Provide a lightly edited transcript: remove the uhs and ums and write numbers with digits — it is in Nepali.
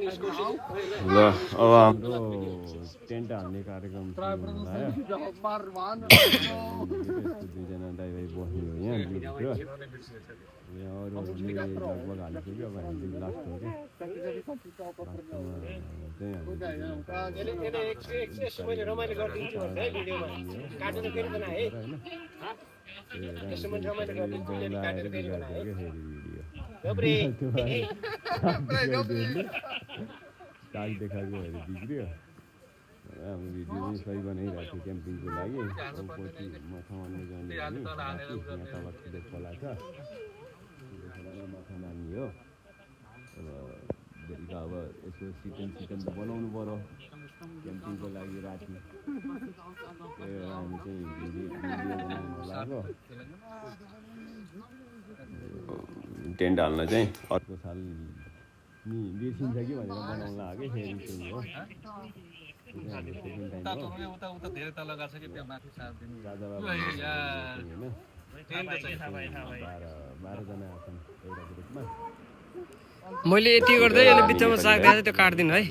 ल अब हाम्रो टेन्ट हाल्ने कार्यक्रम दुईजना दाइ भाइ बस्ने हो यहाँ अरूहरूले लगभग हालिसक्यो अब हामी लास्ट हो क्या काग देखाएको हेरेर बिग्रियो हाम्रो भिडियो पनि सही बनाइरहेको थियो क्याम्पिङको लागि पछि माछा मार्ने जाने यहाँ तल ठुलो खोला छ माछा मार्ने हो अब बेलुका अब यसो चिकन त बनाउनु पऱ्यो क्याम्पिङको लागि राति हामी चाहिँ भिडियो बनाउनु लाग्यो टेन्ट हाल्न चाहिँ अर्को साल नि बिर्सिन्छ कि भनेर बनाउन लाग्यो फेरि चाहिँ हो बाह्रजना छन् एउटा ग्रुपमा मैले यति गर्दै अहिले बिचमा साग त्यो काट्दिनु है।